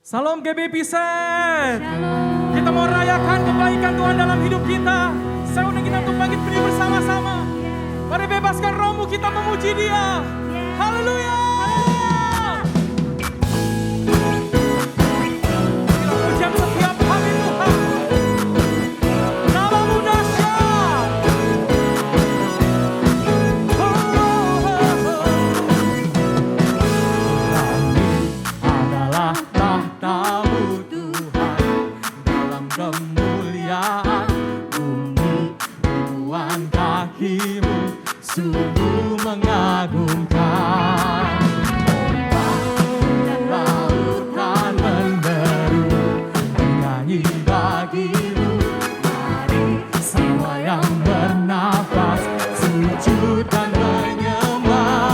Salam GB Piset. Shalom. Kita mau rayakan kebaikan Tuhan dalam hidup kita. Saya undang kita untuk bangkit berdiri bersama-sama. Mari bebaskan rohmu, kita memuji Dia. Haleluya. Kita pujian setiap hari Tuhan. Namamu dahsyat. Adalah tahta-Mu Tuhan, dalam kemuliaan bumi tuan kaki-Mu sungguh mengagumkan. Ombak dan lautan menderu menyanyi bagi-Mu. Mari semua yang bernafas sujud dan menyembah.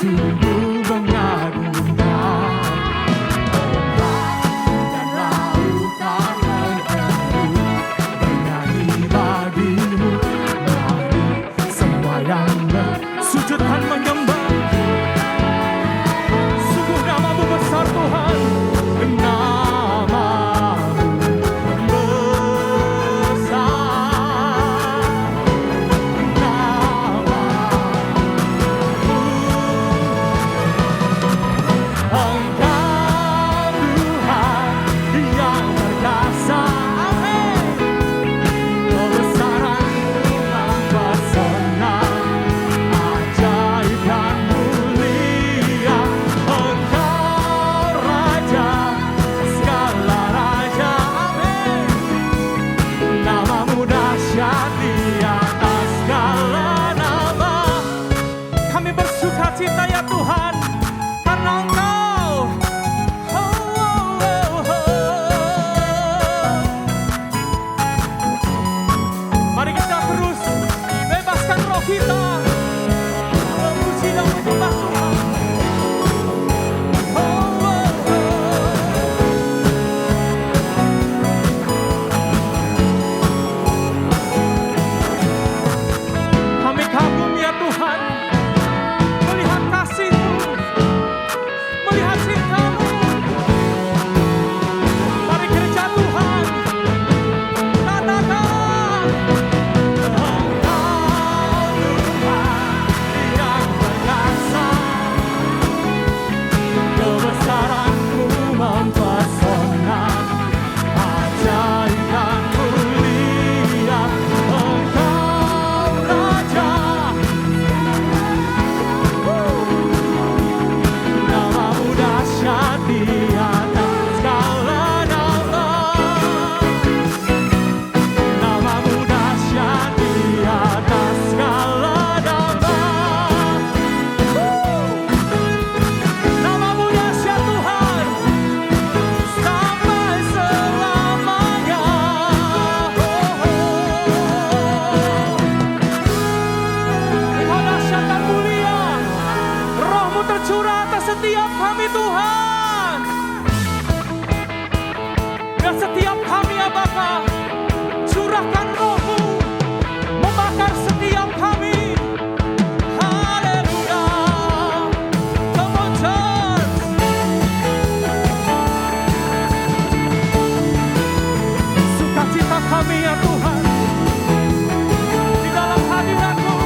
Sungguh mengagumkan. Ombak dan lautan menderu menyanyi bagi-Mu. Mari semua yang bersujudkan menyembah. Sungguh nama-Mu besar Tuhan. Cita ya Tuhan, karena Engkau. Mari kita terus bebaskan roh kita, memuji dan menyembah Tuhan. Kami kagum ya Tuhan, melihat kasih-Mu, melihat cinta-Mu. Mari gereja Tuhan, katakan, Engkau Tuhan yang perkasa, kebesaran-Mu mempesona, ajaib dan mulia, Engkau Raja. Nama-Mu dahsyat di atas segala nama. Nama-Mu dahsyat di atas segala nama. Nama-Mu dahsyat Tuhan, sampai selamanya. Engkau dahsyat dan mulia. Roh-Mu tercurah atas setiap kami Tuhan. Dan setiap kami ya Bapa, curahkan roh-Mu, membakar setiap kami. Haleluya. Come on church. Sukacita kami ya Tuhan, di dalam hadirat-Mu.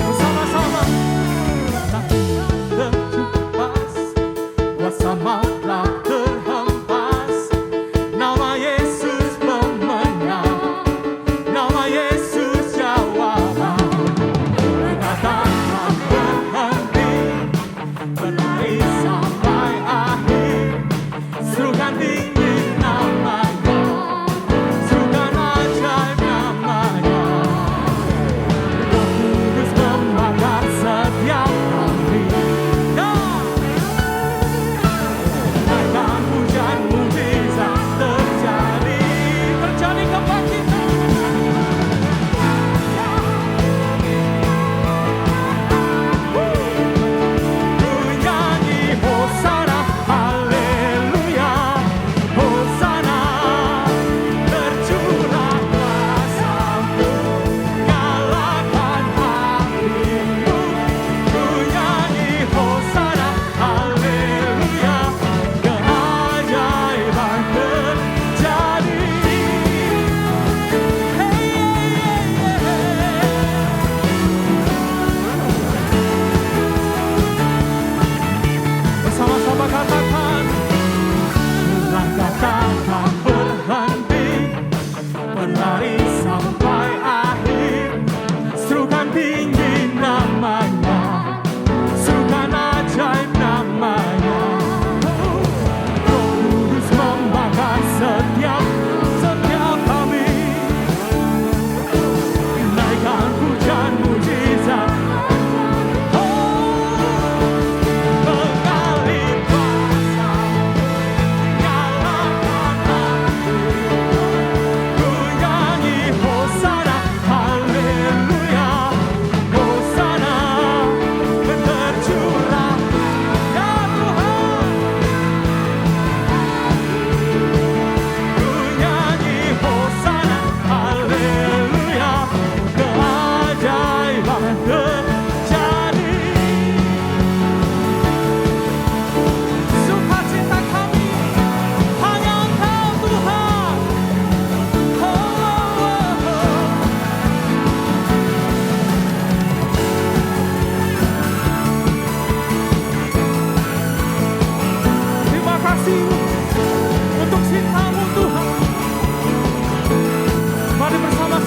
Bersama-sama.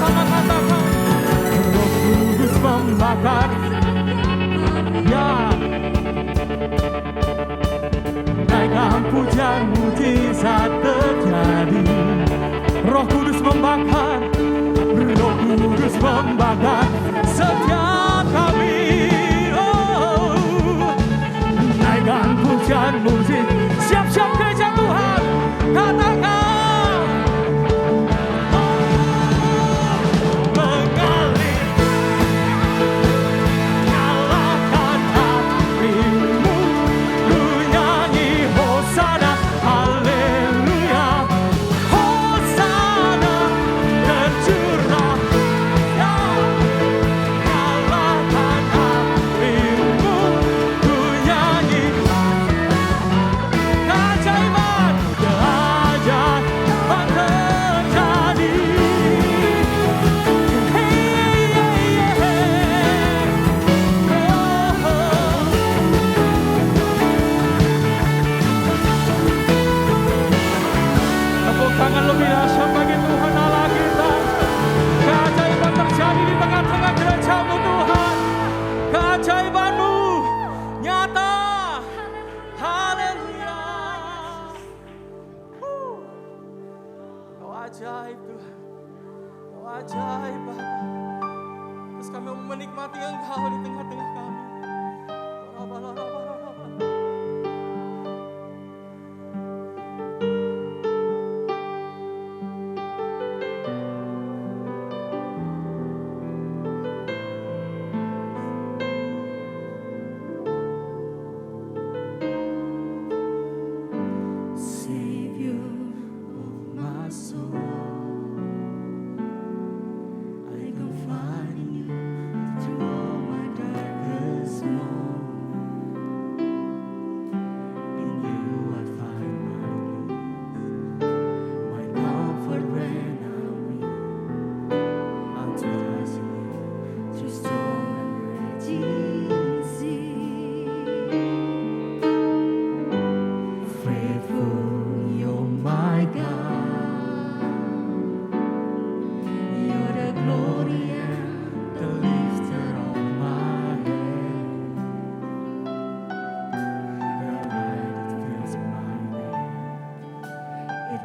sama-sama katakan, Roh Kudus membakar. Ya, naikkan pujian, mujizat terjadi. Roh Kudus membakar, Roh Kudus membakar setiap kami. Oh, naikkan pujian, mujizat. Siap-siap gereja Tuhan, katakan. Tangan lebih dahsyat bagi Tuhan Allah kita. Keajaiban terjadi di tengah-tengah gereja-Mu Tuhan. Keajaiban-Mu nyata. Haleluya. Kau ajaib Tuhan. Kau ajaib Bapa. Terus kami mau menikmati Engkau di tengah-tengah kami.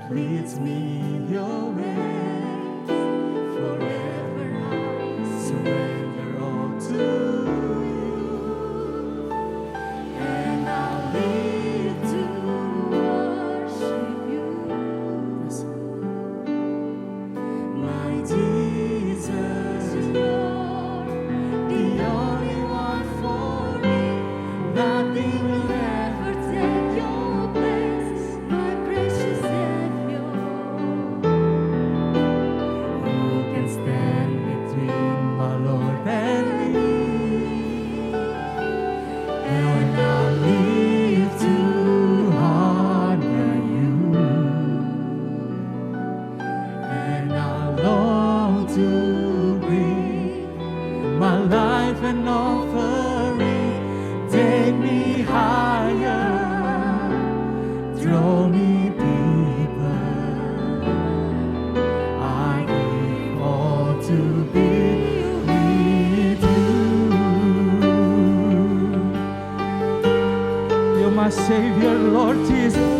Leads me in your ways, forever I surrender all to you, and I'll live to worship you, my Jesus, you're the only one for me, nothing will ever take your place, my precious an offering, take me higher, draw me deeper. I give all to be with you. You're my Savior, Lord Jesus.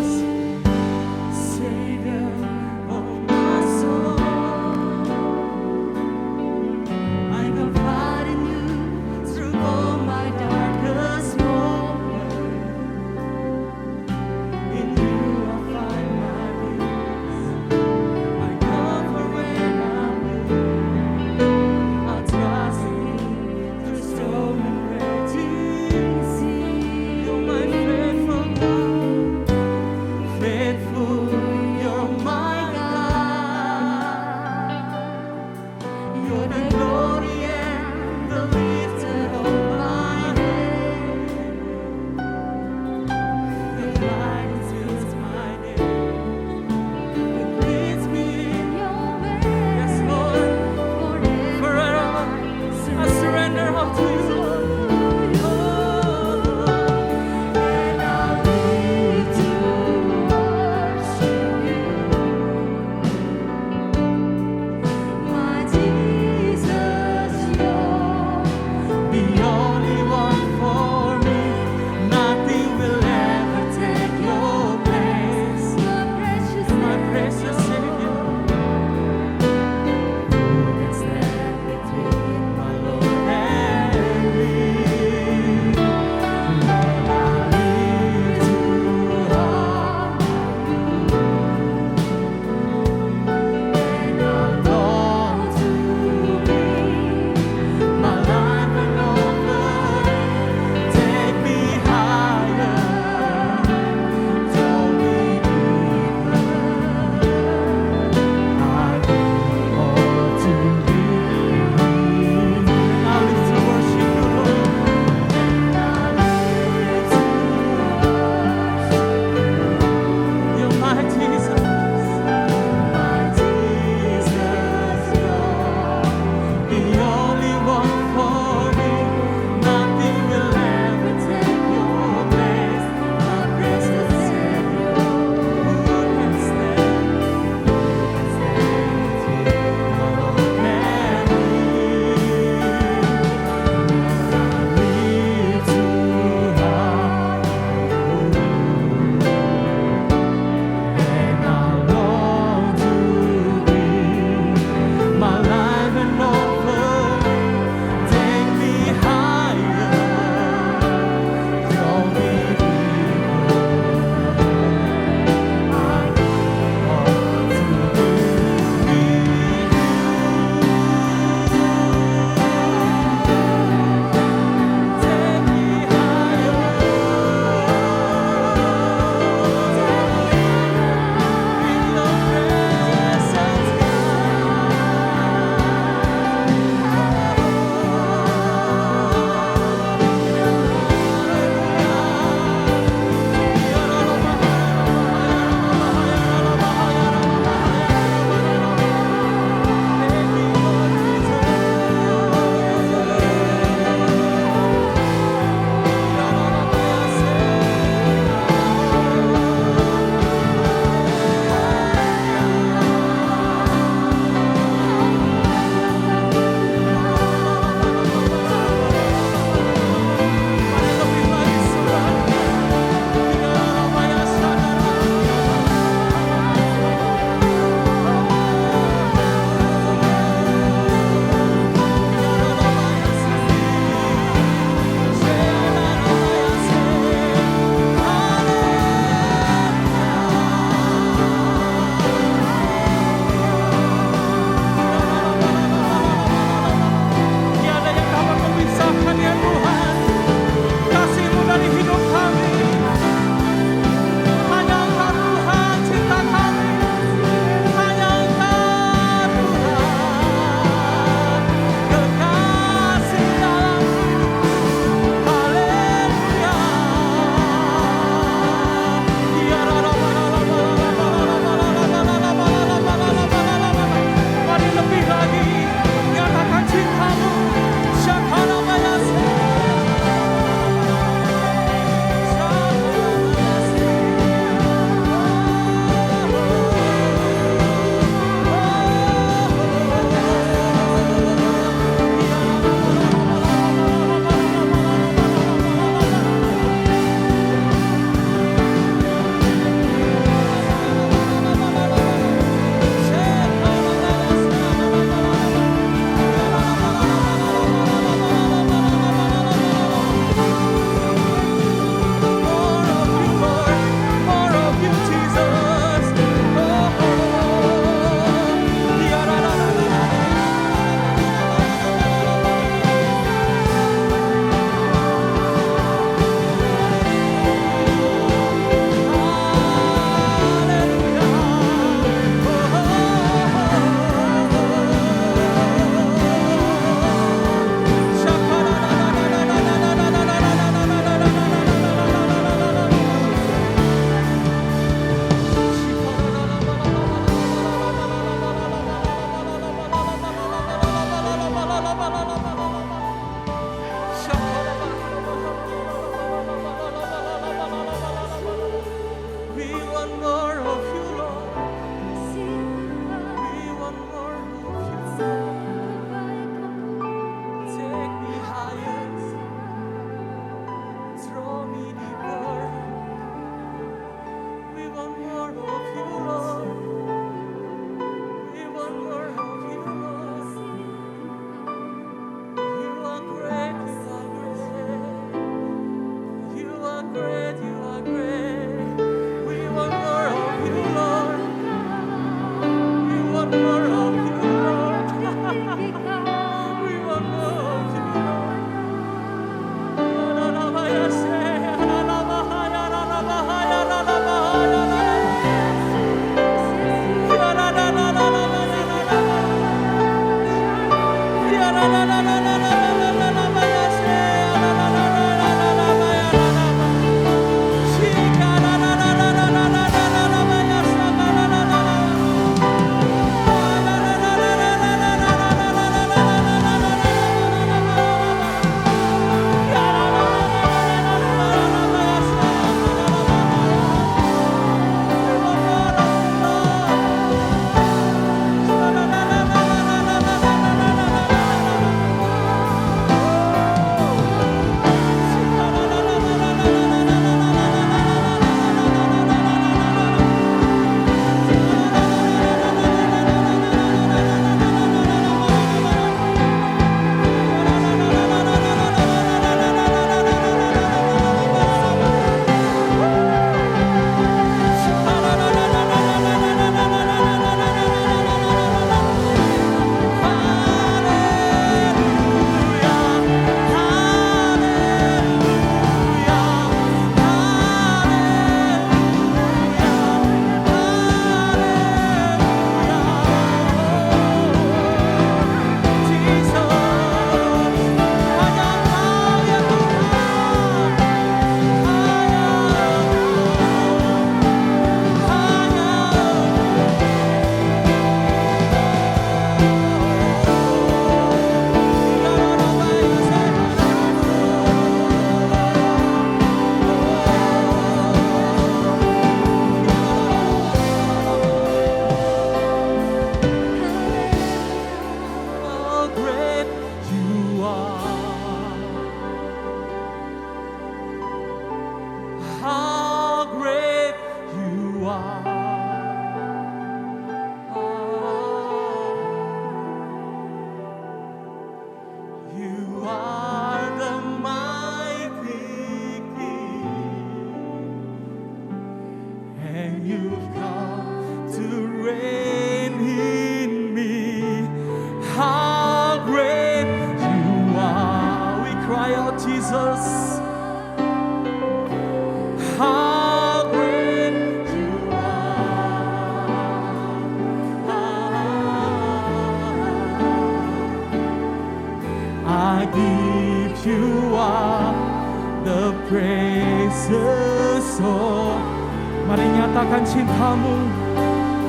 Mari nyatakan cintamu.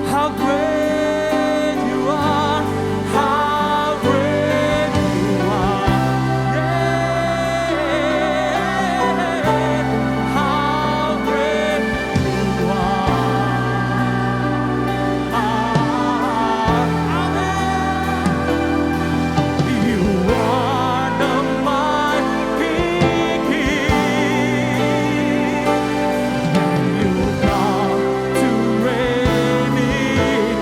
How great you are, how great you are, yeah. How great you are, you are the mighty King. You come to reign in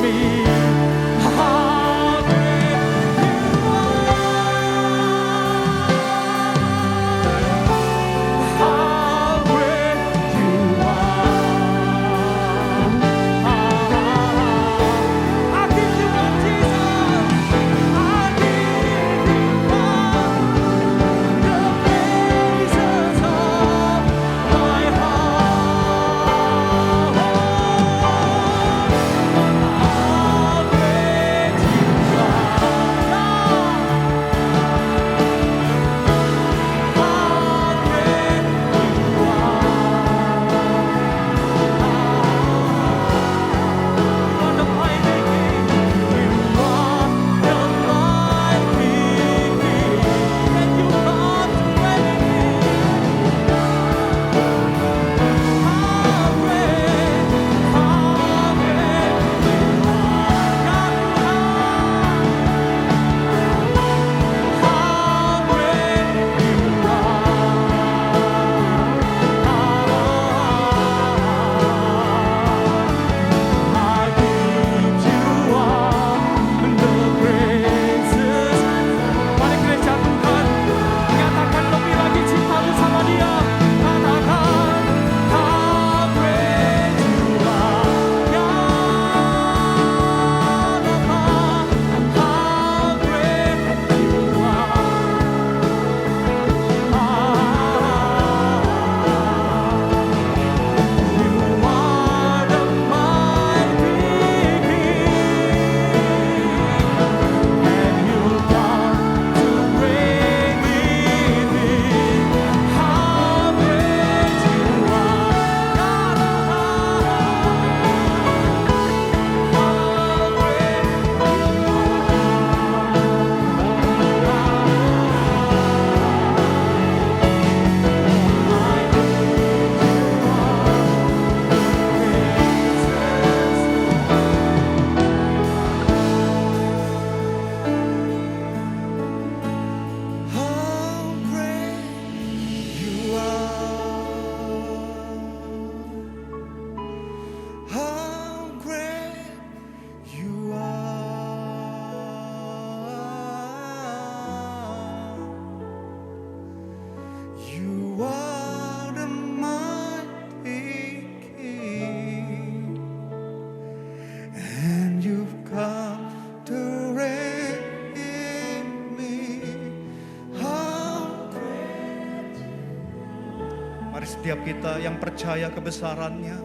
Setiap kita yang percaya kebesaran-Nya,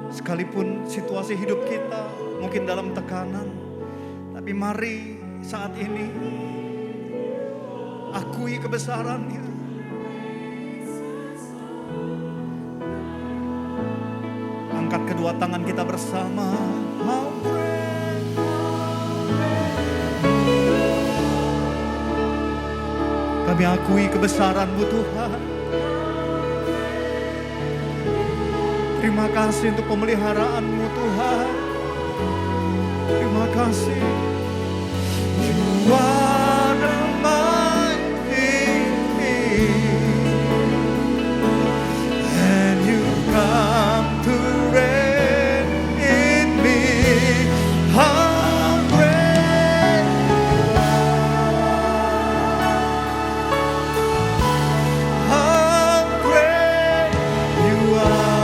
sekalipun situasi hidup kita mungkin dalam tekanan, tapi mari saat ini akui kebesaran-Nya. Angkat kedua tangan kita bersama. How great. Kami akui kebesaran-Mu Tuhan. Terima kasih untuk pemeliharaan-Mu Tuhan. Terima kasih. You are the mighty and you come to reign in me. How great you are. How great you are.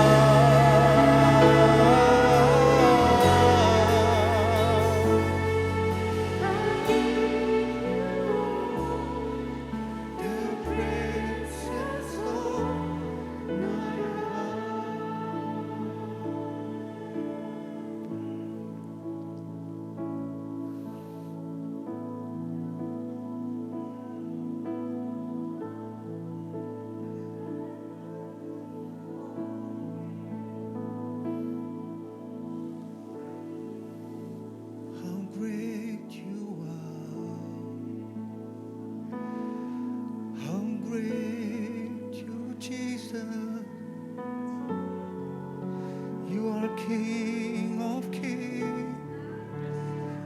King of kings,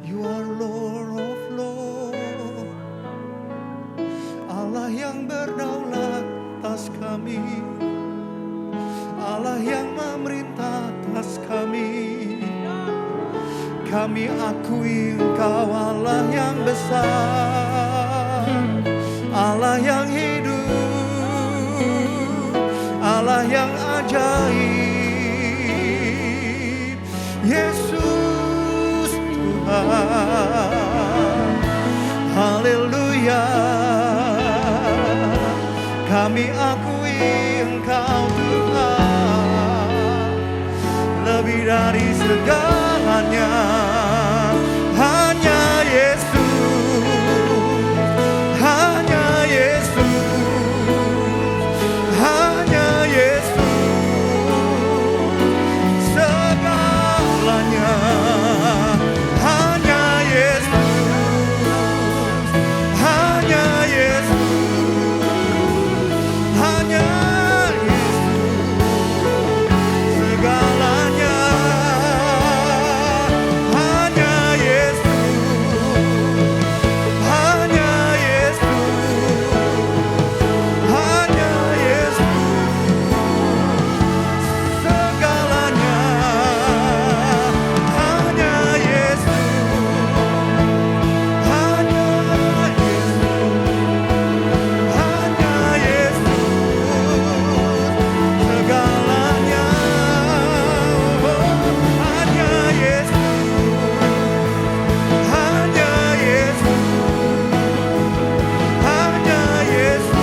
you are Lord of lords. Allah yang berdaulat atas kami, Allah yang memerintah atas kami. Kami akui Engkau Allah yang besar, Allah yang hidup, Allah yang ajaib. Yesus Tuhan, haleluya. Kami akui Engkau Tuhan, lebih dari segalanya. Hanya Yesus, hanya Yesus, hanya Yesus. Segalanya hanya Yesus, hanya Yesus, hanya Yesus. Segalanya hanya Yesus, hanya Yesus, hanya Yesus. Segalanya hanya Yesus, hanya Yesus, hanya Yesus. Segalanya hanya Yesus, hanya Yesus, hanya Yesus.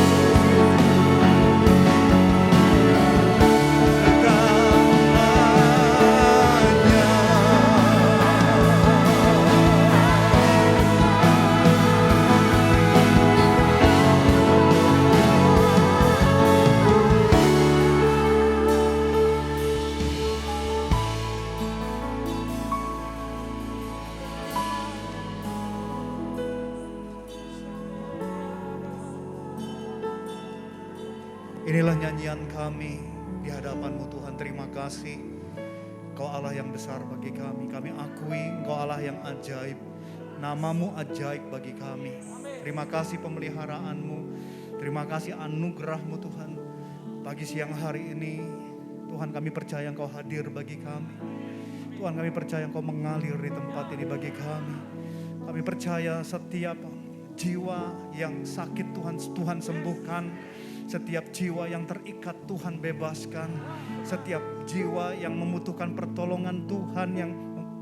Inilah nyanyian kami di hadapan-Mu Tuhan. Terima kasih, Engkau Allah yang besar bagi kami. Kami akui Engkau Allah yang ajaib. Nama-Mu ajaib bagi kami. Terima kasih pemeliharaan-Mu. Terima kasih anugerah-Mu Tuhan. Pagi siang hari ini Tuhan, kami percaya Engkau hadir bagi kami. Tuhan, kami percaya Engkau mengalir di tempat ini bagi kami. Kami percaya setiap jiwa yang sakit Tuhan sembuhkan. Setiap jiwa yang terikat Tuhan bebaskan. Setiap jiwa yang membutuhkan pertolongan Tuhan, yang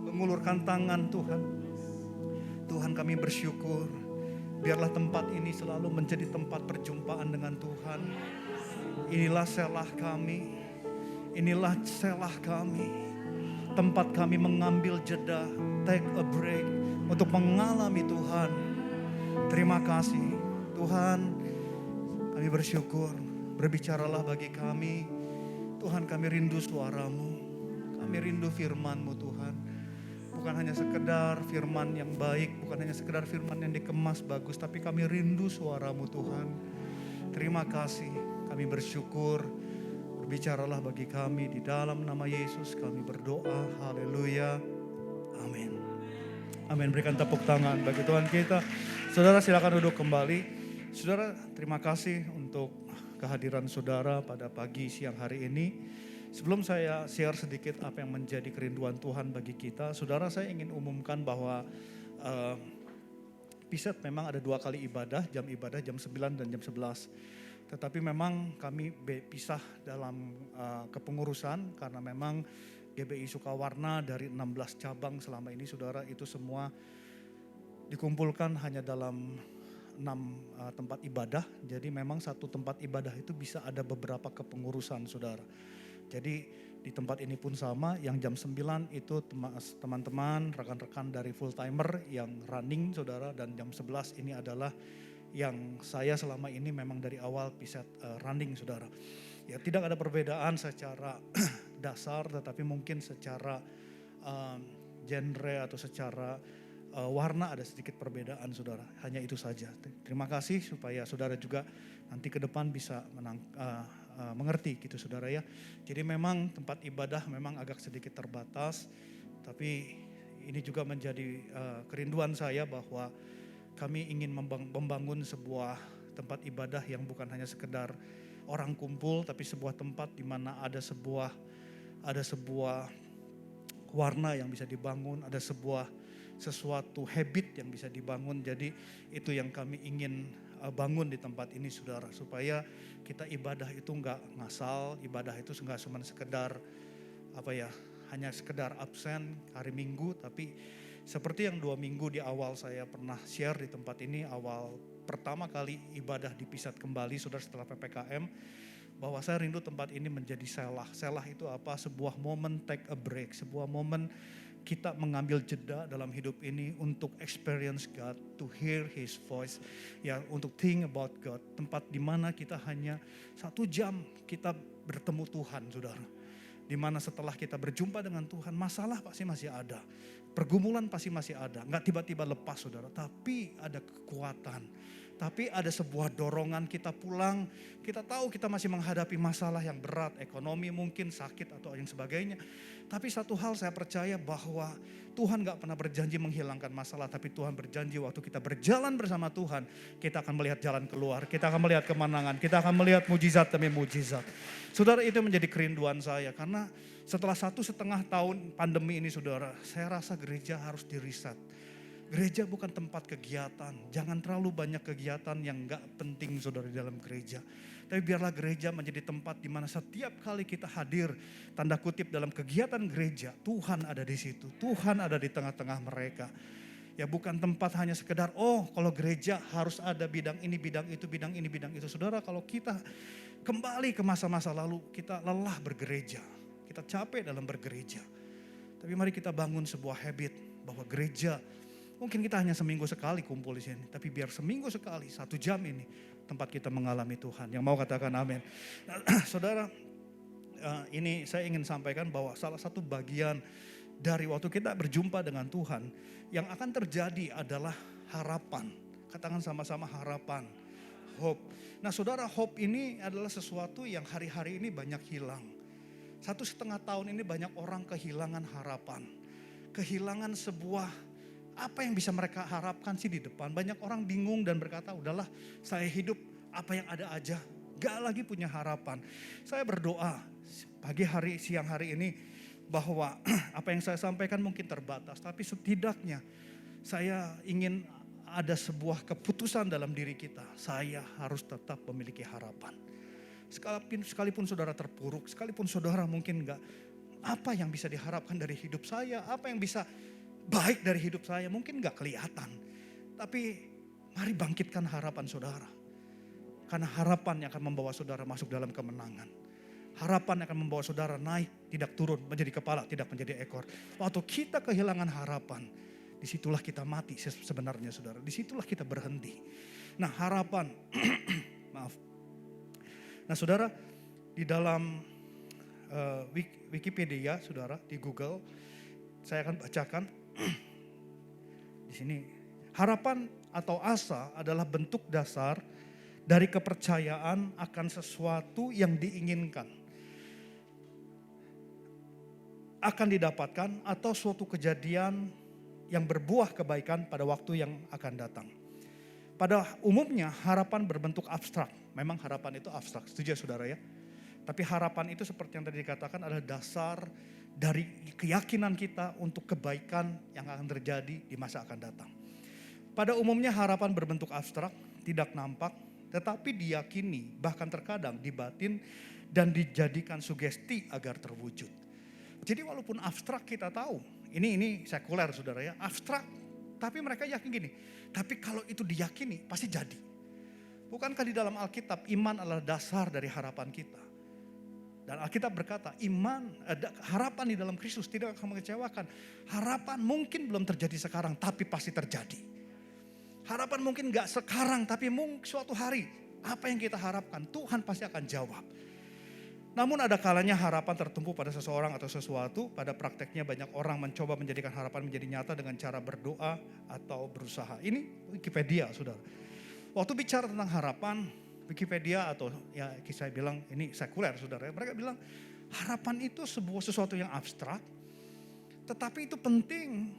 mengulurkan tangan Tuhan. Tuhan, kami bersyukur Biarlah tempat ini selalu menjadi tempat perjumpaan dengan Tuhan. Inilah selah kami, inilah selah kami. Tempat kami mengambil jeda, take a break untuk mengalami Tuhan. Terima kasih Tuhan, kami bersyukur. Berbicaralah bagi kami Tuhan, kami rindu suara-Mu, kami rindu firman-Mu Tuhan. Bukan hanya sekedar firman yang baik, bukan hanya sekedar firman yang dikemas bagus, tapi kami rindu suara-Mu Tuhan. Terima kasih, kami bersyukur. Berbicaralah bagi kami, di dalam nama Yesus kami berdoa. Haleluya, amin. Amin. Berikan tepuk tangan bagi Tuhan kita. Saudara silakan duduk kembali. Saudara, terima kasih untuk kehadiran saudara pada pagi siang hari ini. Sebelum saya share sedikit apa yang menjadi kerinduan Tuhan bagi kita, saudara, saya ingin umumkan bahwa Piset memang ada 2 kali ibadah jam 9 dan jam 11. Tetapi memang kami pisah dalam kepengurusan karena memang GBI Sukawarna dari 16 cabang selama ini, saudara, itu semua dikumpulkan hanya dalam 6 tempat ibadah. Jadi memang satu tempat ibadah itu bisa ada beberapa kepengurusan, saudara. Jadi di tempat ini pun sama, yang jam 9 itu teman-teman, rekan-rekan dari full timer yang running, saudara. Dan jam 11 ini adalah yang saya selama ini memang dari awal Piset running, saudara. Ya, tidak ada perbedaan secara dasar, tetapi mungkin secara genre atau secara warna ada sedikit perbedaan, saudara. Hanya itu saja. Terima kasih supaya saudara juga nanti ke depan bisa mengerti gitu, saudara ya. Jadi memang tempat ibadah memang agak sedikit terbatas, tapi ini juga menjadi kerinduan saya bahwa kami ingin membangun sebuah tempat ibadah yang bukan hanya sekedar orang kumpul, tapi sebuah tempat di mana ada sebuah warna yang bisa dibangun, ada sesuatu habit yang bisa dibangun. Jadi itu yang kami ingin bangun di tempat ini, saudara, supaya kita ibadah itu enggak ngasal, ibadah itu enggak cuma sekedar hanya sekedar absen hari Minggu, tapi seperti yang 2 minggu di awal saya pernah share di tempat ini, awal pertama kali ibadah di Piset kembali, saudara, setelah PPKM, bahwa saya rindu tempat ini menjadi selah. Selah itu apa? Sebuah momen take a break, sebuah momen kita mengambil jeda dalam hidup ini untuk experience God, to hear His voice, ya, untuk think about God. Tempat di mana kita hanya 1 jam kita bertemu Tuhan, saudara. Di mana setelah kita berjumpa dengan Tuhan, masalah pasti masih ada, pergumulan pasti masih ada, nggak tiba-tiba lepas, saudara. Tapi ada kekuatan, tapi ada sebuah dorongan kita pulang. Kita tahu kita masih menghadapi masalah yang berat, ekonomi mungkin, sakit atau yang sebagainya. Tapi satu hal saya percaya bahwa Tuhan gak pernah berjanji menghilangkan masalah, tapi Tuhan berjanji waktu kita berjalan bersama Tuhan, kita akan melihat jalan keluar, kita akan melihat kemenangan, kita akan melihat mujizat demi mujizat. Saudara, itu menjadi kerinduan saya, karena setelah 1,5 tahun pandemi ini, saudara, saya rasa gereja harus diriset. Gereja bukan tempat kegiatan, jangan terlalu banyak kegiatan yang gak penting, saudara, di dalam gereja. Tapi biarlah gereja menjadi tempat di mana setiap kali kita hadir, tanda kutip, dalam kegiatan gereja, Tuhan ada di situ, Tuhan ada di tengah-tengah mereka. Ya, bukan tempat hanya sekedar, kalau gereja harus ada bidang ini, bidang itu, bidang ini, bidang itu. Saudara, kalau kita kembali ke masa-masa lalu, kita lelah bergereja, kita capek dalam bergereja. Tapi mari kita bangun sebuah habit bahwa gereja, mungkin kita hanya seminggu sekali kumpul di sini, tapi biar seminggu sekali, 1 jam ini tempat kita mengalami Tuhan. Yang mau katakan amin. Nah, saudara, ini saya ingin sampaikan bahwa salah satu bagian dari waktu kita berjumpa dengan Tuhan, yang akan terjadi adalah harapan. Katakan sama-sama, harapan, hope. Nah, saudara, hope ini adalah sesuatu yang hari-hari ini banyak hilang. 1,5 tahun ini banyak orang kehilangan harapan, kehilangan sebuah apa yang bisa mereka harapkan sih di depan. Banyak orang bingung dan berkata, udahlah saya hidup apa yang ada aja, gak lagi punya harapan. Saya berdoa pagi hari, siang hari ini, bahwa apa yang saya sampaikan mungkin terbatas, tapi setidaknya saya ingin ada sebuah keputusan dalam diri kita. Saya harus tetap memiliki harapan. Sekalipun saudara terpuruk, sekalipun saudara mungkin gak, apa yang bisa diharapkan dari hidup saya, apa yang bisa baik dari hidup saya, mungkin gak kelihatan. Tapi Mari bangkitkan harapan saudara. Karena harapan yang akan membawa saudara masuk dalam kemenangan. Harapan yang akan membawa saudara naik, tidak turun, menjadi kepala, tidak menjadi ekor. Waktu kita kehilangan harapan, disitulah kita mati sebenarnya saudara. Disitulah kita berhenti. Nah harapan, maaf. Nah saudara, di dalam Wikipedia saudara, di Google, saya akan bacakan. Di sini, harapan atau asa adalah bentuk dasar dari kepercayaan akan sesuatu yang diinginkan, akan didapatkan, atau suatu kejadian yang berbuah kebaikan pada waktu yang akan datang. Pada umumnya harapan berbentuk abstrak. Memang harapan itu abstrak, setuju ya saudara ya? Tapi harapan itu seperti yang tadi dikatakan adalah dasar dari keyakinan kita untuk kebaikan yang akan terjadi di masa akan datang. Pada umumnya harapan berbentuk abstrak, tidak nampak, tetapi diyakini, bahkan terkadang dibatin dan dijadikan sugesti agar terwujud. Jadi walaupun abstrak kita tahu, ini sekuler saudara ya, abstrak, tapi mereka yakin gini, tapi kalau itu diyakini pasti jadi. Bukankah di dalam Alkitab iman adalah dasar dari harapan kita? Dan Alkitab berkata harapan di dalam Kristus tidak akan mengecewakan. Harapan mungkin belum terjadi sekarang tapi pasti terjadi. Harapan mungkin gak sekarang tapi suatu hari apa yang kita harapkan Tuhan pasti akan jawab. Namun ada kalanya harapan tertumpu pada seseorang atau sesuatu. Pada prakteknya banyak orang mencoba menjadikan harapan menjadi nyata dengan cara berdoa atau berusaha. Ini Wikipedia saudara. Waktu bicara tentang harapan, Wikipedia atau ya saya bilang ini sekuler saudara. Mereka bilang harapan itu sesuatu yang abstrak. Tetapi itu penting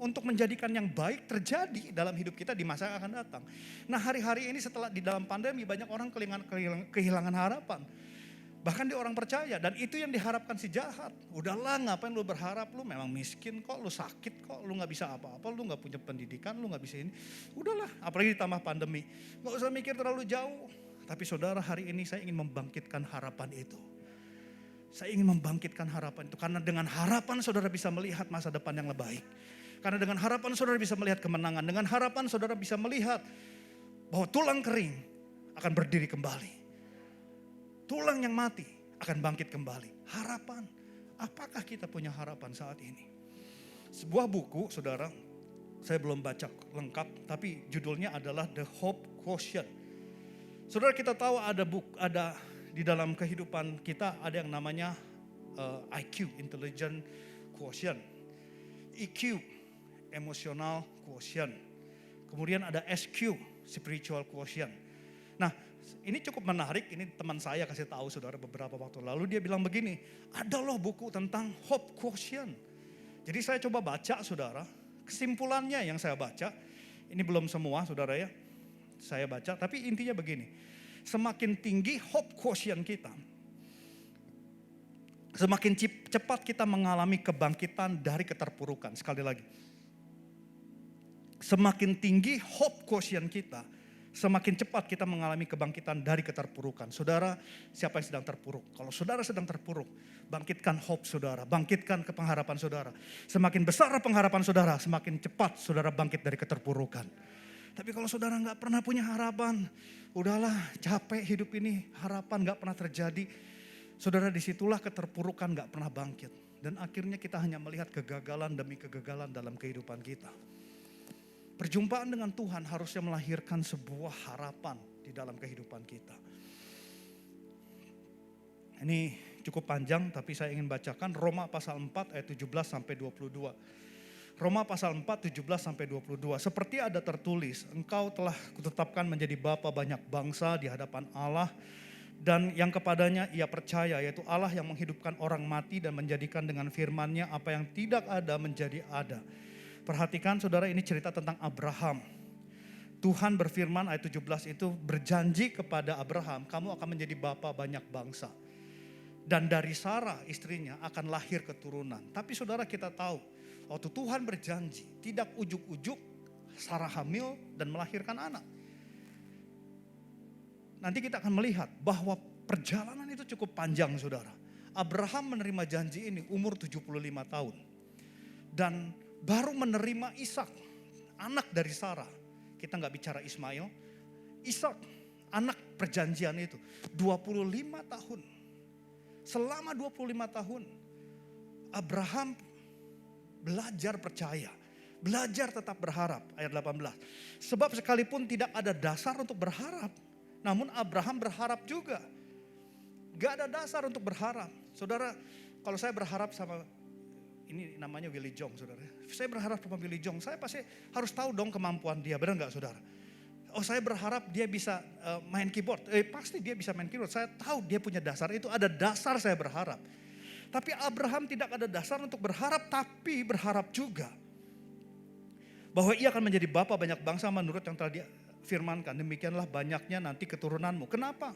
untuk menjadikan yang baik terjadi dalam hidup kita di masa yang akan datang. Nah hari-hari ini setelah di dalam pandemi banyak orang kehilangan harapan. Bahkan di orang percaya dan itu yang diharapkan si jahat. Udahlah ngapain lu berharap, lu memang miskin kok, lu sakit kok, lu gak bisa apa-apa, lu gak punya pendidikan, lu gak bisa ini. Udahlah apalagi ditambah pandemi. Gak usah mikir terlalu jauh. Tapi saudara hari ini saya ingin membangkitkan harapan itu. Saya ingin membangkitkan harapan itu. Karena dengan harapan saudara bisa melihat masa depan yang lebih baik. Karena dengan harapan saudara bisa melihat kemenangan. Dengan harapan saudara bisa melihat bahwa tulang kering akan berdiri kembali. Tulang yang mati akan bangkit kembali. Harapan. Apakah kita punya harapan saat ini? Sebuah buku, saudara, saya belum baca lengkap, tapi judulnya adalah The Hope Quotient. Saudara kita tahu ada di dalam kehidupan kita ada yang namanya IQ, Intelligent Quotient. EQ, Emotional Quotient. Kemudian ada SQ, Spiritual Quotient. Nah, ini cukup menarik, ini teman saya kasih tahu saudara beberapa waktu lalu, dia bilang begini, ada loh buku tentang Hope Quotient. Jadi saya coba baca saudara, kesimpulannya yang saya baca, ini belum semua saudara ya, saya baca, tapi intinya begini, semakin tinggi Hope Quotient kita, semakin cepat kita mengalami kebangkitan dari keterpurukan. Sekali lagi, semakin tinggi Hope Quotient kita, semakin cepat kita mengalami kebangkitan dari keterpurukan. Saudara, siapa yang sedang terpuruk? Kalau saudara sedang terpuruk, bangkitkan hope saudara, bangkitkan pengharapan saudara. Semakin besar pengharapan saudara, semakin cepat saudara bangkit dari keterpurukan. Tapi kalau saudara gak pernah punya harapan, udahlah capek hidup ini, harapan gak pernah terjadi. Saudara, disitulah keterpurukan gak pernah bangkit. Dan akhirnya kita hanya melihat kegagalan demi kegagalan dalam kehidupan kita. Perjumpaan dengan Tuhan harusnya melahirkan sebuah harapan di dalam kehidupan kita. Ini cukup panjang tapi saya ingin bacakan Roma pasal 4 ayat 17 sampai 22. Roma pasal 4 17 sampai 22. Seperti ada tertulis, engkau telah kutetapkan menjadi bapa banyak bangsa di hadapan Allah dan yang kepadanya ia percaya, yaitu Allah yang menghidupkan orang mati dan menjadikan dengan firman-Nya apa yang tidak ada menjadi ada. Perhatikan saudara, ini cerita tentang Abraham. Tuhan berfirman ayat 17 itu berjanji kepada Abraham, kamu akan menjadi bapa banyak bangsa. Dan dari Sarah istrinya akan lahir keturunan. Tapi saudara kita tahu, waktu Tuhan berjanji, tidak ujuk-ujuk Sarah hamil dan melahirkan anak. Nanti kita akan melihat bahwa perjalanan itu cukup panjang saudara. Abraham menerima janji ini umur 75 tahun. Dan baru menerima Ishak, anak dari Sarah. Kita nggak bicara Ismail. Ishak, anak perjanjian itu. 25 tahun. Selama 25 tahun. Abraham belajar percaya. Belajar tetap berharap, ayat 18. Sebab sekalipun tidak ada dasar untuk berharap, namun Abraham berharap juga. Gak ada dasar untuk berharap. Saudara, kalau saya berharap sama, ini namanya Willy Jong, saudara. Saya berharap sama Willy Jong, saya pasti harus tahu dong kemampuan dia, benar gak saudara? Oh, saya berharap dia bisa main keyboard. Pasti dia bisa main keyboard, saya tahu dia punya dasar, itu ada dasar saya berharap. Tapi Abraham tidak ada dasar untuk berharap, tapi berharap juga bahwa ia akan menjadi bapa banyak bangsa menurut yang telah difirmankan. Demikianlah banyaknya nanti keturunanmu. Kenapa?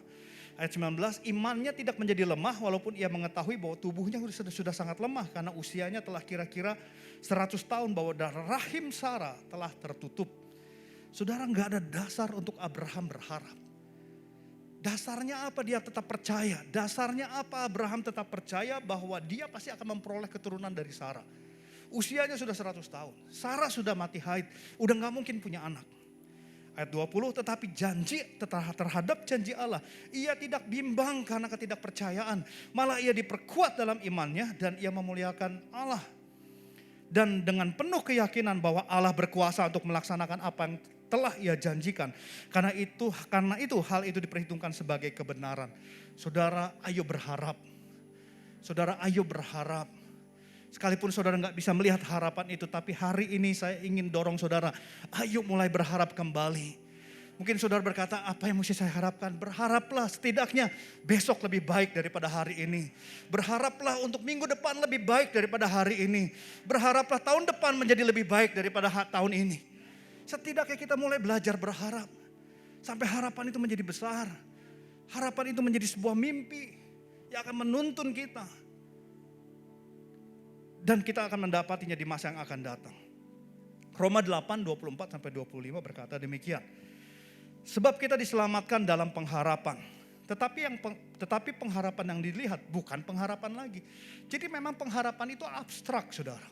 Ayat 19, imannya tidak menjadi lemah walaupun ia mengetahui bahwa tubuhnya sudah sangat lemah. Karena usianya telah kira-kira 100 tahun, bahwa rahim Sarah telah tertutup. Saudara, gak ada dasar untuk Abraham berharap. Dasarnya apa? Dia tetap percaya. Dasarnya apa Abraham tetap percaya bahwa dia pasti akan memperoleh keturunan dari Sarah. Usianya sudah 100 tahun. Sarah sudah mati haid. Udah gak mungkin punya anak. Ayat 20, tetapi janji terhadap janji Allah. Ia tidak bimbang karena ketidakpercayaan. Malah ia diperkuat dalam imannya dan ia memuliakan Allah. Dan dengan penuh keyakinan bahwa Allah berkuasa untuk melaksanakan apa yang telah ia janjikan. Karena itu hal itu diperhitungkan sebagai kebenaran. Saudara, ayo berharap. Saudara, ayo berharap. Sekalipun saudara gak bisa melihat harapan itu, tapi hari ini saya ingin dorong saudara, ayo mulai berharap kembali. Mungkin saudara berkata, apa yang mesti saya harapkan? Berharaplah setidaknya besok lebih baik daripada hari ini. Berharaplah untuk minggu depan lebih baik daripada hari ini. Berharaplah tahun depan menjadi lebih baik daripada tahun ini. Setidaknya kita mulai belajar berharap. Sampai harapan itu menjadi besar. Harapan itu menjadi sebuah mimpi yang akan menuntun kita. Dan kita akan mendapatinya di masa yang akan datang. Roma 8, 24-25 berkata demikian. Sebab kita diselamatkan dalam pengharapan. Tetapi pengharapan yang dilihat bukan pengharapan lagi. Jadi memang pengharapan itu abstrak, saudara.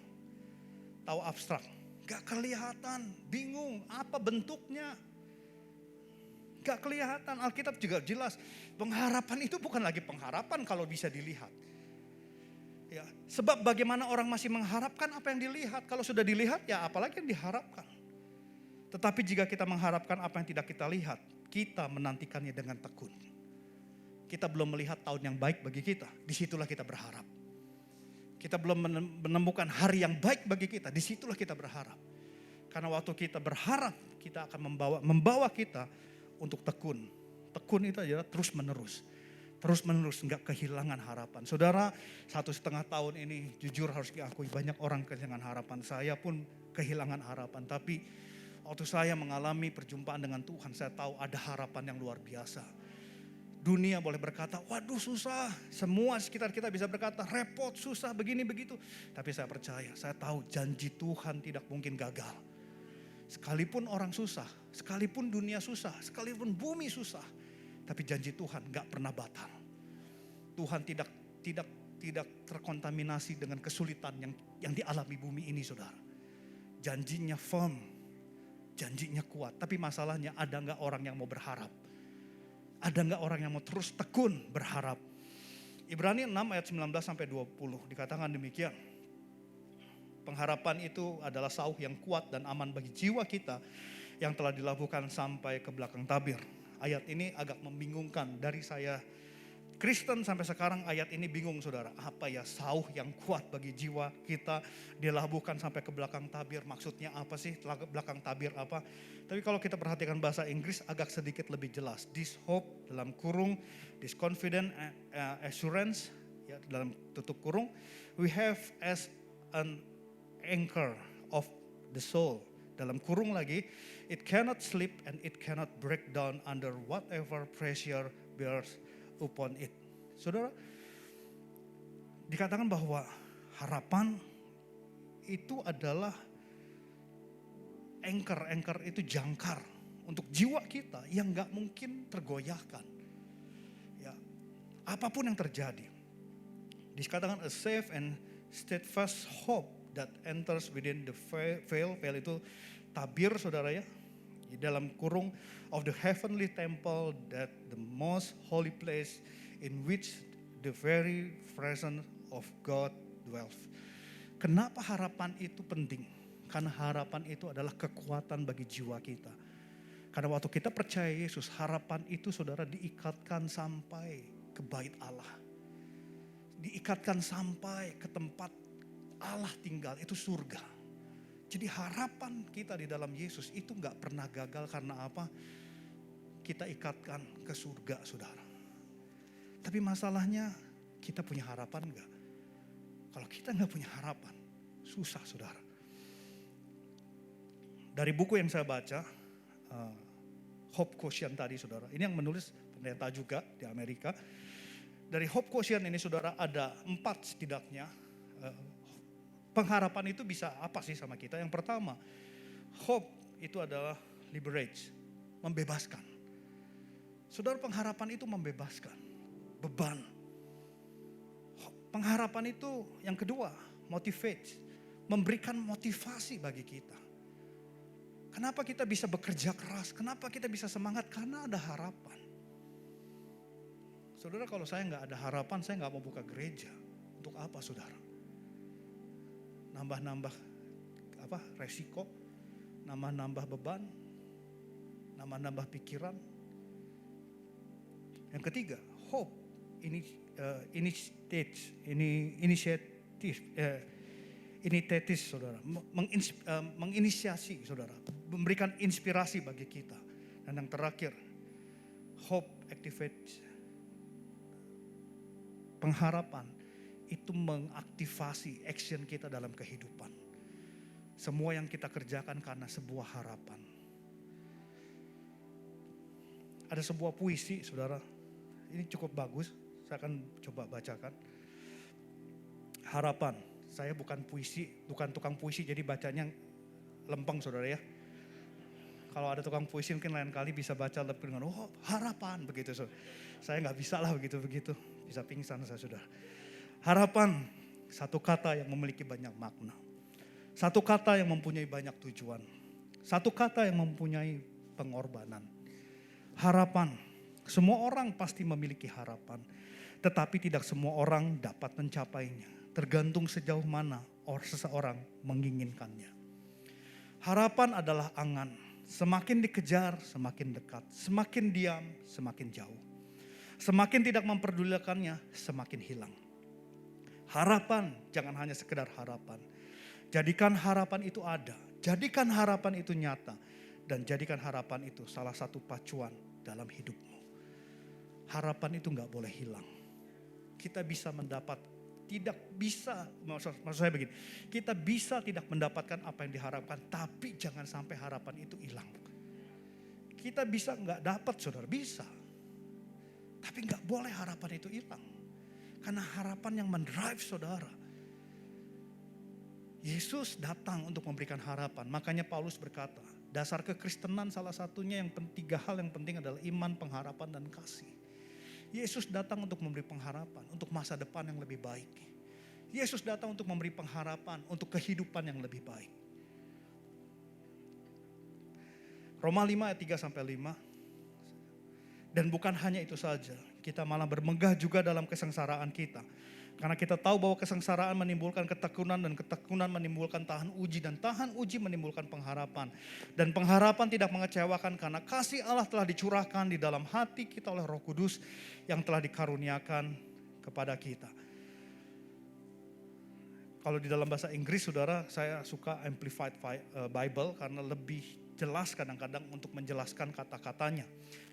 Tahu abstrak? Gak kelihatan, bingung apa bentuknya. Gak kelihatan, Alkitab juga jelas. Pengharapan itu bukan lagi pengharapan kalau bisa dilihat. Ya, sebab bagaimana orang masih mengharapkan apa yang dilihat. Kalau sudah dilihat ya apalagi yang diharapkan. Tetapi jika kita mengharapkan apa yang tidak kita lihat, kita menantikannya dengan tekun. Kita belum melihat tahun yang baik bagi kita, disitulah kita berharap. Kita belum menemukan hari yang baik bagi kita, disitulah kita berharap. Karena waktu kita berharap, kita akan membawa kita untuk tekun. Tekun itu adalah terus menerus. Terus menerus enggak kehilangan harapan. Saudara, 1,5 tahun ini jujur harus diakui banyak orang kehilangan harapan. Saya pun kehilangan harapan. Tapi waktu saya mengalami perjumpaan dengan Tuhan, saya tahu ada harapan yang luar biasa. Dunia boleh berkata, waduh susah. Semua sekitar kita bisa berkata, repot, susah, begini, begitu. Tapi saya percaya, saya tahu janji Tuhan tidak mungkin gagal. Sekalipun orang susah, sekalipun dunia susah, sekalipun bumi susah. Tapi janji Tuhan gak pernah batal. Tuhan tidak terkontaminasi dengan kesulitan yang dialami bumi ini, saudara. Janjinya firm, janjinya kuat. Tapi masalahnya ada gak orang yang mau berharap? Ada gak orang yang mau terus tekun berharap? Ibrani 6 ayat 19-20 dikatakan demikian. Pengharapan itu adalah sauh yang kuat dan aman bagi jiwa kita yang telah dilabuhkan sampai ke belakang tabir. Ayat ini agak membingungkan. Dari saya Kristen sampai sekarang ayat ini bingung, saudara. Apa ya sauh yang kuat bagi jiwa kita dilabuhkan sampai ke belakang tabir. Maksudnya apa sih belakang tabir apa? Tapi kalau kita perhatikan bahasa Inggris agak sedikit lebih jelas. This hope dalam kurung, this confident assurance ya, dalam tutup kurung. We have as an anchor of the soul. Dalam kurung lagi, it cannot slip and it cannot break down under whatever pressure bears upon it. Saudara, dikatakan bahwa harapan itu adalah anchor itu jangkar untuk jiwa kita yang gak mungkin tergoyahkan. Ya, apapun yang terjadi. Dikatakan a safe and steadfast hope that enters within the veil. Veil itu tabir, saudara ya. Di dalam kurung of the heavenly temple, that the most holy place in which the very presence of God dwells. Kenapa harapan itu penting? Karena harapan itu adalah kekuatan bagi jiwa kita. Karena waktu kita percaya Yesus, harapan itu saudara diikatkan sampai ke bait Allah. Diikatkan sampai ke tempat Allah tinggal, itu surga. Jadi harapan kita di dalam Yesus itu gak pernah gagal karena apa? Kita ikatkan ke surga, saudara. Tapi masalahnya kita punya harapan gak? Kalau kita gak punya harapan, susah, saudara. Dari buku yang saya baca, Hope Quotient tadi, saudara. Ini yang menulis pendeta juga di Amerika. Dari Hope Quotient ini, saudara, ada 4 setidaknya. Pengharapan itu bisa apa sih sama kita? Yang pertama, hope itu adalah liberate, membebaskan. Saudara, pengharapan itu membebaskan beban. Pengharapan itu yang kedua, motivate, memberikan motivasi bagi kita. Kenapa kita bisa bekerja keras? Kenapa kita bisa semangat? Karena ada harapan. Saudara, kalau saya nggak ada harapan, saya nggak mau buka gereja. Untuk apa, saudara? Nambah-nambah resiko, nambah-nambah beban, nambah-nambah pikiran. Yang ketiga, hope, initiatif, saudara, menginisiasi, saudara, memberikan inspirasi bagi kita. Dan yang terakhir, hope activates, pengharapan itu mengaktifasi action kita dalam kehidupan. Semua yang kita kerjakan karena sebuah harapan. Ada sebuah puisi, saudara. Ini cukup bagus, saya akan coba bacakan. Harapan, saya bukan tukang puisi, jadi bacanya lempeng, saudara ya. Kalau ada tukang puisi mungkin lain kali bisa baca lebih dengan harapan begitu. Saya nggak bisa lah begitu, bisa pingsan saya, saudara. Harapan, satu kata yang memiliki banyak makna. Satu kata yang mempunyai banyak tujuan. Satu kata yang mempunyai pengorbanan. Harapan, semua orang pasti memiliki harapan. Tetapi tidak semua orang dapat mencapainya. Tergantung sejauh mana seseorang menginginkannya. Harapan adalah angan. Semakin dikejar, semakin dekat. Semakin diam, semakin jauh. Semakin tidak memperdulikannya, semakin hilang. Harapan jangan hanya sekedar harapan. Jadikan harapan itu ada. Jadikan harapan itu nyata. Dan jadikan harapan itu salah satu pacuan dalam hidupmu. Harapan itu gak boleh hilang. Kita bisa maksud saya begini. Kita bisa tidak mendapatkan apa yang diharapkan. Tapi jangan sampai harapan itu hilang. Kita bisa gak dapat, saudara, bisa. Tapi gak boleh harapan itu hilang. Karena harapan yang mendrive saudara. Yesus datang untuk memberikan harapan. Makanya Paulus berkata, dasar kekristenan salah satunya 3 hal yang penting adalah iman, pengharapan, dan kasih. Yesus datang untuk memberi pengharapan, untuk masa depan yang lebih baik. Yesus datang untuk memberi pengharapan, untuk kehidupan yang lebih baik. Roma 5 ayat 3-5. Dan bukan hanya itu saja, kita malah bermegah juga dalam kesengsaraan kita. Karena kita tahu bahwa kesengsaraan menimbulkan ketekunan, dan ketekunan menimbulkan tahan uji, dan tahan uji menimbulkan pengharapan. Dan pengharapan tidak mengecewakan karena kasih Allah telah dicurahkan di dalam hati kita oleh Roh Kudus yang telah dikaruniakan kepada kita. Kalau di dalam bahasa Inggris, saudara, saya suka Amplified Bible karena lebih jelas kadang-kadang untuk menjelaskan kata-katanya.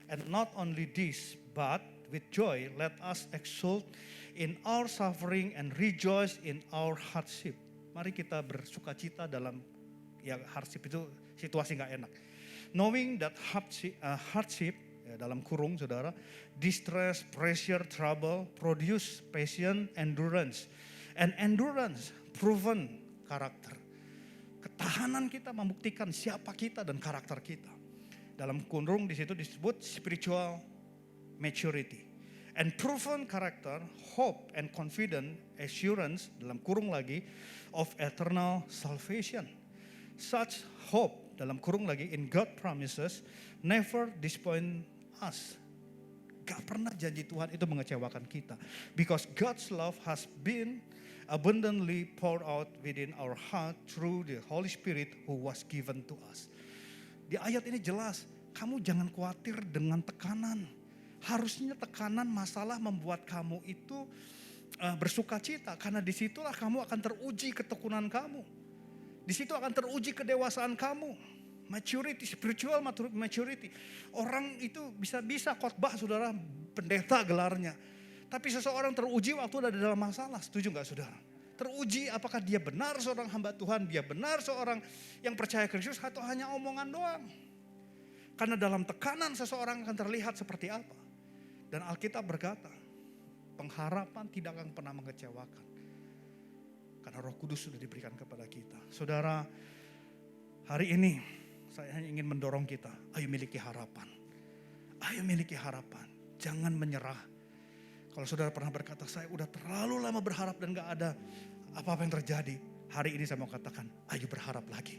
And not only this, but with joy let us exult in our suffering and rejoice in our hardship. Mari kita bersukacita dalam hardship itu situasi gak enak. Knowing that hardship dalam kurung, saudara, distress, pressure, trouble produce patience, endurance. And endurance proven karakter. Ketahanan kita membuktikan siapa kita dan karakter kita. Dalam kurung di situ disebut spiritual maturity. And proven character, hope and confident assurance dalam kurung lagi of eternal salvation. Such hope dalam kurung lagi, in God promises, never disappoint us. Gak pernah janji Tuhan itu mengecewakan kita. Because God's love has been abundantly poured out within our heart through the Holy Spirit who was given to us. Di ayat ini jelas, kamu jangan khawatir dengan tekanan. Harusnya tekanan masalah membuat kamu itu bersuka cita. Karena disitulah kamu akan teruji ketekunan kamu. Di situ akan teruji kedewasaan kamu. Maturity, spiritual maturity. Orang itu bisa khotbah saudara, pendeta gelarnya. Tapi seseorang teruji waktu ada dalam masalah. Setuju gak saudara? Teruji apakah dia benar seorang hamba Tuhan. Dia benar seorang yang percaya Kristus atau hanya omongan doang. Karena dalam tekanan seseorang akan terlihat seperti apa. Dan Alkitab berkata, pengharapan tidak akan pernah mengecewakan. Karena Roh Kudus sudah diberikan kepada kita. Saudara, hari ini saya hanya ingin mendorong kita, ayo miliki harapan. Ayo miliki harapan, jangan menyerah. Kalau saudara pernah berkata, saya udah terlalu lama berharap dan gak ada apa-apa yang terjadi. Hari ini saya mau katakan, ayo berharap lagi.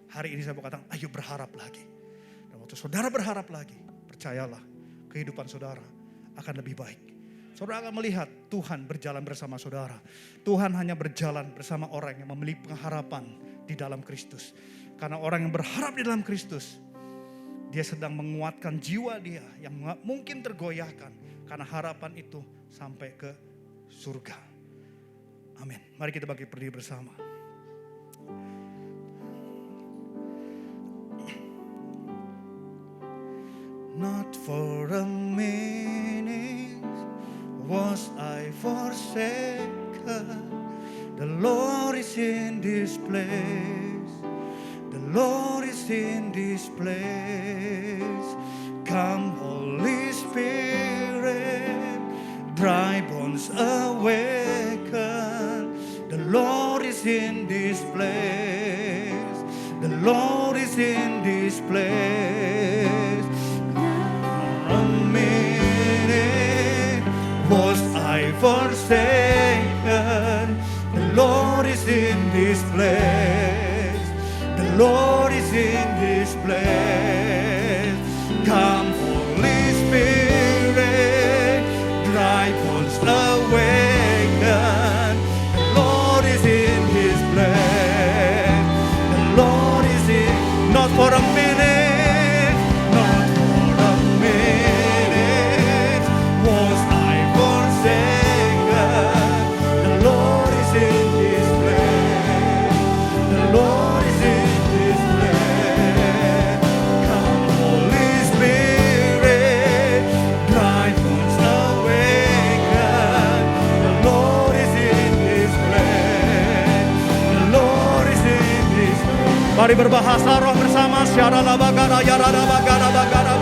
Hari ini saya mau katakan, ayo berharap lagi. Dan waktu saudara berharap lagi, percayalah, kehidupan saudara akan lebih baik. Saudara akan melihat Tuhan berjalan bersama saudara. Tuhan hanya berjalan bersama orang yang memiliki pengharapan di dalam Kristus. Karena orang yang berharap di dalam Kristus, dia sedang menguatkan jiwa dia yang mungkin tergoyahkan. Karena harapan itu sampai ke surga. Amin. Mari kita berdiri bersama. Not for a minute was I forsaken. The Lord is in this place. The Lord is in this place. Come Holy Spirit, dry bones awaken. The Lord is in this place. The Lord is in this place. A minute was I forsaken. The Lord is in this place. The Lord is in this place. Come Holy Spirit, dry bones awaken. The Lord is in His place. The Lord is in, not for a minute, not for a minute was I forsaken. The Lord is in His place. The Lord is in His place. Come Holy Spirit, dry bones awaken. The Lord is in His place. The Lord is in His place. Mari berbahasa roh bersama. Syara la bagara yara la bagara bagara.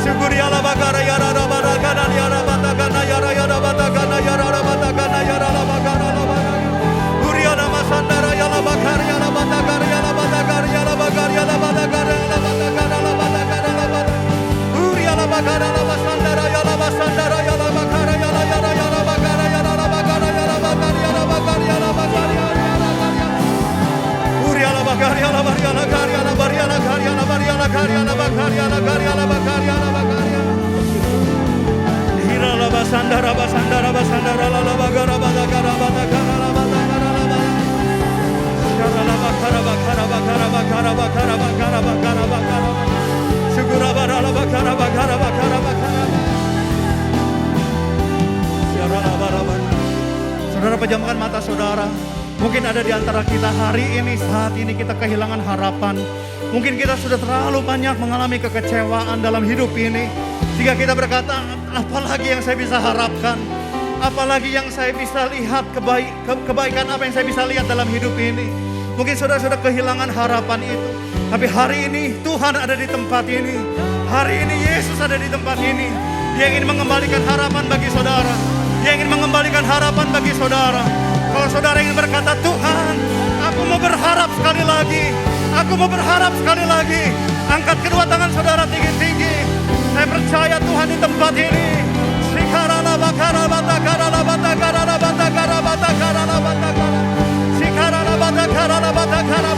Syukuri ala bagara yara la bagara yara batagana yara yara batagana yara la batagana yara la bagara la bagara. Guriana masandara yara bagara yara batagara yara batagara yara bagara yara batagara yara batagara la batagara la bagara. Guriana bagara la masandara yara basandara yara bagara yara yara yara bagara yara la bagara yara bagara yara bagara yara bagara yara. Uriala bagaria la baria la garia la baria la garia la baria la garia la bagaria la garia la bagaria la bagaria. Hira la basandara basandara basandara la bagara bagara bagara la bagara la bagara. Shara la bagara bagara bagara bagara bagara bagara bagara bagara. Syukura bara la bagara bagara bagara bagara. Shara la bara bagara. Saudara pejamkan mata saudara. Mungkin ada di antara kita hari ini, saat ini kita kehilangan harapan. Mungkin kita sudah terlalu banyak mengalami kekecewaan dalam hidup ini. Jika kita berkata, apalagi yang saya bisa harapkan? Apalagi yang saya bisa lihat, kebaikan apa yang saya bisa lihat dalam hidup ini? Mungkin saudara sudah kehilangan harapan itu. Tapi hari ini Tuhan ada di tempat ini. Hari ini Yesus ada di tempat ini. Dia ingin mengembalikan harapan bagi saudara. Dia ingin mengembalikan harapan bagi saudara. Kalau saudara ingin berkata, Tuhan, aku mau berharap sekali lagi. Aku mau berharap sekali lagi. Angkat kedua tangan saudara tinggi-tinggi. Saya percaya Tuhan di tempat ini. Sikarala bakara batakara la batakara la batakara batakara la batakara. Sikarala batakara la batakara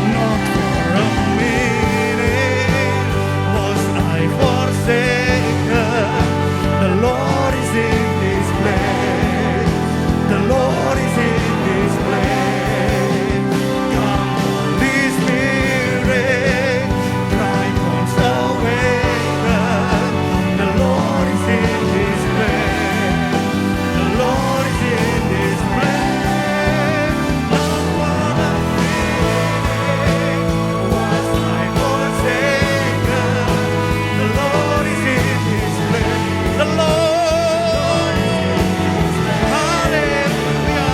Not for a minute was I forsaken. The Lord is in this place. The Lord is in this place. Come, Holy Spirit, dry bones awaken. The Lord is in this place. The Lord is in this place. Not for a minute was I forsaken. The Lord is in this place. The Lord is in this place. Hallelujah.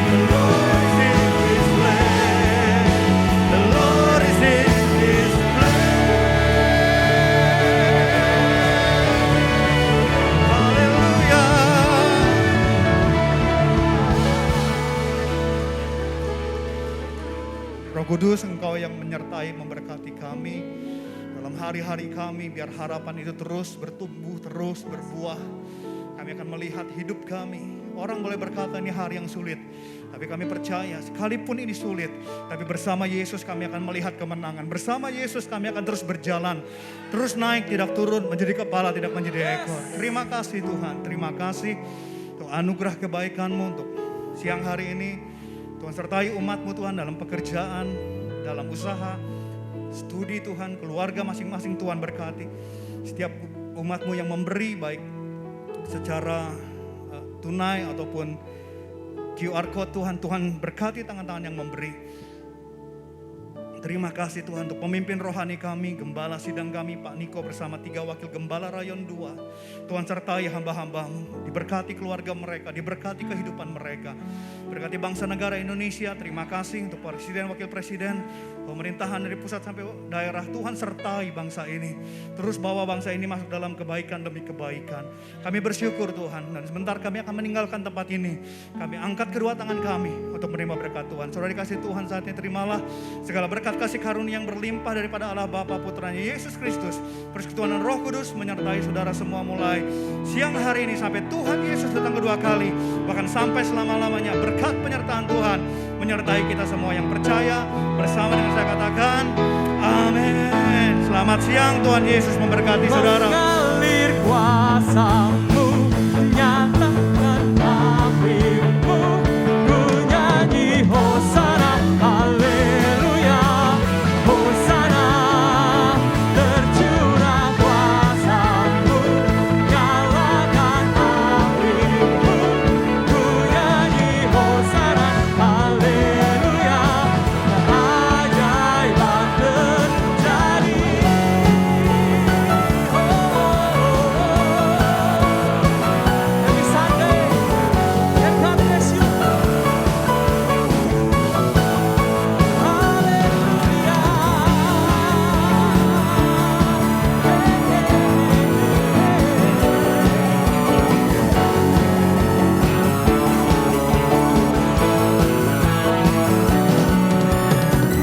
The Lord is in this place. The Lord is in this place. Haleluya. Roh Kudus, Engkau yang menyertai memberkati kami dalam hari-hari kami, biar harapan itu terus bertumbuh, terus berbuah. Kami akan melihat hidup kami. Orang boleh berkata ini hari yang sulit, tapi kami percaya sekalipun ini sulit, tapi bersama Yesus kami akan melihat kemenangan. Bersama Yesus kami akan terus berjalan, terus naik tidak turun, menjadi kepala tidak menjadi ekor. Terima kasih Tuhan, terima kasih untuk anugerah kebaikan-Mu untuk siang hari ini. Tuhan sertai umat-Mu Tuhan dalam pekerjaan, dalam usaha, studi Tuhan, keluarga masing-masing Tuhan berkati. Setiap umat-Mu yang memberi baik secara tunai ataupun QR code Tuhan, Tuhan berkati tangan-tangan yang memberi. Terima kasih Tuhan untuk pemimpin rohani kami, gembala sidang kami Pak Niko bersama 3 wakil gembala rayon 2. Tuhan sertai hamba-hamba-Mu, diberkati keluarga mereka, diberkati kehidupan mereka. Berkati bangsa negara Indonesia, terima kasih untuk presiden, wakil presiden, pemerintahan dari pusat sampai daerah. Tuhan sertai bangsa ini, terus bawa bangsa ini masuk dalam kebaikan demi kebaikan. Kami bersyukur Tuhan, dan sebentar kami akan meninggalkan tempat ini. Kami angkat kedua tangan kami untuk menerima berkat Tuhan. Saudara dikasih Tuhan, saat ini terimalah segala berkat kasih karunia yang berlimpah daripada Allah Bapa Putranya Yesus Kristus. Persekutuan dan Roh Kudus menyertai saudara semua mulai siang hari ini sampai Tuhan Yesus datang kedua kali, bahkan sampai selama-lamanya. Berkat penyertaan Tuhan menyertai kita semua yang percaya. Bersama dengan saya katakan amin. Selamat siang, Tuhan Yesus memberkati saudara. Mengalir kuasa-Mu, nyatakan api-Mu, ku nyanyi Hosana, haleluya. Hosana, tercurah kuasa-Mu, nyalakan api-Mu, ku nyanyi Hosana, haleluya. Keajaiban terjadi. Every Sunday, and God bless you.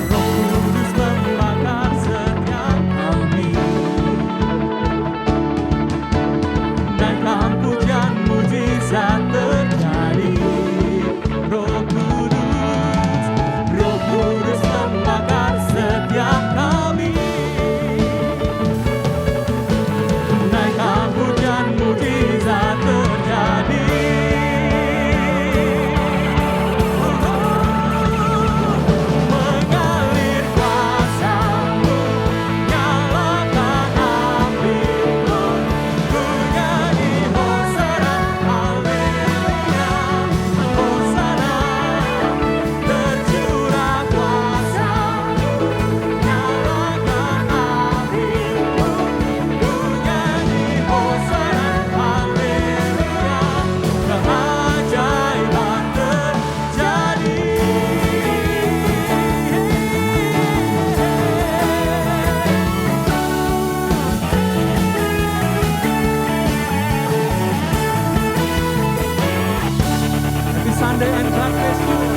Roh Kudus membakar setiap kami, naikkan pujian mujizat terjadi. Roh Kudus membakar setiap kami, naikkan pujian mujizat terjadi. Mengalir kuasa-Mu, nyalakan api-Mu, ku nyanyi Hosana, haleluya. Hosana, tercurah kuasa-Mu, nyalakan api-Mu, ku nyanyi Hosana, haleluya. Keajaiban terjadi. Happy Sunday and God bless you.